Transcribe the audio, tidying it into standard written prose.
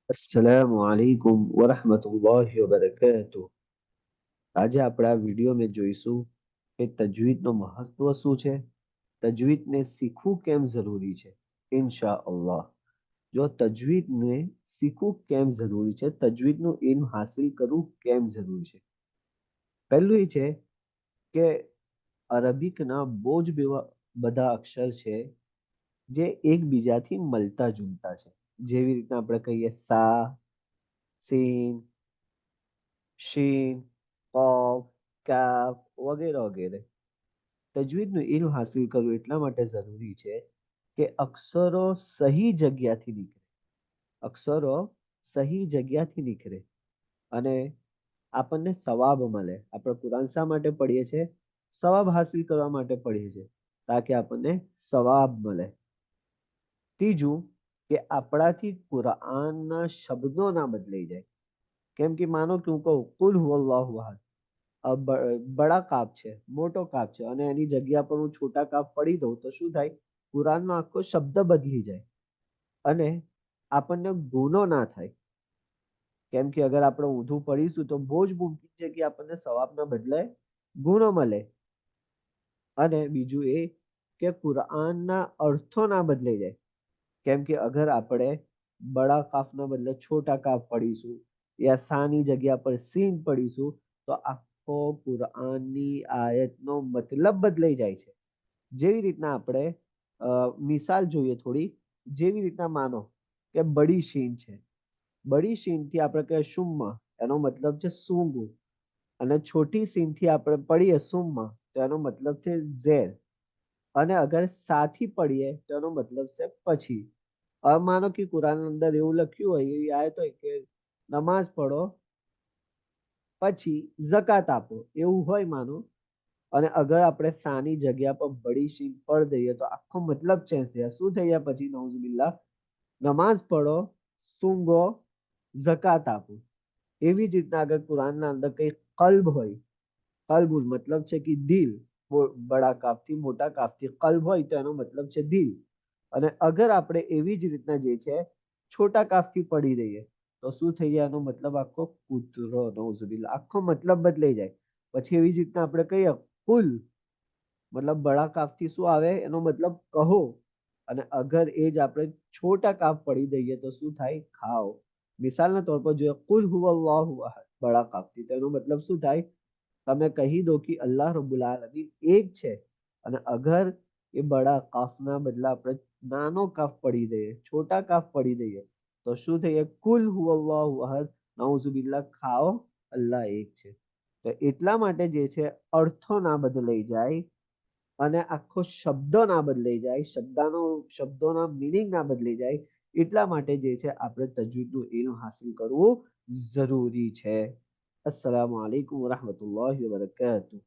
अस्सलामु अलैकुम वरहमतुल्लाहि वबरकातुह। આજે આપણે આ વિડીયોમાં જોઈશું કે તજવીદનું મહત્વ શું છે, તજવીદને શીખવું કેમ જરૂરી છે. ઇન્શાઅલ્લાહ, જો તજવીદને શીખવું કેમ જરૂરી છે, તજવીદનું ઇલ્મ હાસિલ કરવું કેમ જરૂરી છે. પહેલું એ છે કે અરબિકના બહુ જ બધા અક્ષર છે જે એકબીજાથી મળતા જુલતા છે. જેવી રીતના આપણે કહીએ સા, સીન, શીન, કોફ, કાફ વગેરે વગેરે. તજવીદનું ઇલ્મ હાસિલ કરવું એટલા માટે જરૂરી છે કે અક્ષરો સહી જગ્યાથી નીકળે. અક્ષરો સહી જગ્યાથી નીકળે અને આપણને સવાબ મળે. આપણે કુરાન શા માટે પઢીએ છીએ? સવાબ હાસિલ કરવા માટે પઢીએ છીએ, તાકે આપણને સવાબ મળે. ત્રીજું, કે આપણાથી કુરાનના શબ્દો ના બદલાઈ જાય. કેમ કે માનો કે હું કહું કુલ હુવલ્લાહુ અહદ, બડા કાપ છે, મોટો કાપ છે, અને એની જગ્યા પર હું છોટા કાપ પડી દઉં તો શું થાય? કુરાનનો આખો શબ્દ બદલી જાય અને આપણને ગુનો ના થાય. કેમ કે અગર આપણે ઊંધું પડીશું તો બહુ જ મુમકિન છે કે આપણને સવાબના બદલે ગુનો મળે. અને બીજું એ કે કુરાનના અર્થો ના બદલાઈ જાય. કેમ કે અગર આપણે બડા કાફના બદલે છોટા કાફ પડીશું યા સાની જગ્યા પર સીન પડીશું તો આખો કુરાનની આયતનો મતલબ બદલાઈ જાય છે. જેવી રીતના આપણે મિસાલ જોઈએ થોડી. જેવી રીતના માનો કે બડી શીન છે. બડી શીન થી આપણે કહીએ શુમ્મા, એનો મતલબ છે સૂંઘવું. અને છોટી સીન થી આપણે પડીએ સુમ્મા તો એનો મતલબ છે ઝેર. અને અગર સાથી પડીએ તો એનો મતલબ છે પછી. હવે માનો કે કુરાન અંદર એવું લખ્યું હોય, એવી આયત હોય કે નમાઝ પઢો પછી ઝકાત આપો, એવું હોય માનો. અને અગર આપણે સાની જગ્યા પર બડી શીન પડ દઈએ તો આખો મતલબ ચેન્જ થઈ જાય. શું થઈ જાય પછી? નઉઝુબિલ્લાહ, નમાઝ પઢો, સૂંઘો, ઝકાત આપો. એવી જ રીતના અગર કુરાનના અંદર કઈ કલ્બ હોય, કલ્બુલ મતલબ છે કે દિલ, બડા કાફથી મોટા કાફથી કલ્બ હોય તો એનો મતલબ છે દિલ. અને અગર આપણે એવી જ રીતના જે છે છોટા કાફથી પડી રહીએ તો શું થઈ જાય? એનો મતલબ આખો કૂતરો, નઉઝુબિલ્લાહ, આખો મતલબ બદલાઈ જાય. પછી એવી જ રીતના આપણે કહીએ કુલ, મતલબ બડા કાફથી શું આવે? એનો મતલબ કહો. અને અગર એ જ આપણે છોટા કાફ પડી દઈએ તો શું થાય? ખાઓ. મિસાલના તौर પર જોઈએ કુલ હુવલ્લાહુ અહદ બડા કાફથી, તો એનો મતલબ શું થાય? તમે કહી દો કે અલ્લાહ રબ્બુલ આલમીન એક છે. અને અગર એ બડા કાફના બદલા આપણે નાનો કાફ પડી દઈએ, છોટા કાફ પડી દઈએ તો શું થઈએ? કુલ હુવલ્લાહુ અહદ, નાઉઝુબિલ્લાહ, ખાઓ, અલ્લાહ એક છે. તો એટલા માટે જે છે અર્થો ના બદલાઈ જાય અને આખો શબ્દો ના બદલાઈ જાય, શબ્દોના મિનિંગ ના બદલાઈ જાય. એટલા માટે જે છે આપણે તજવીદનું ઇલ્મ હાસિલ કરવું જરૂરી છે. અસ્સલામુ અલૈકુમ વરહમતુલ્લાહિ વબરકાતુહ.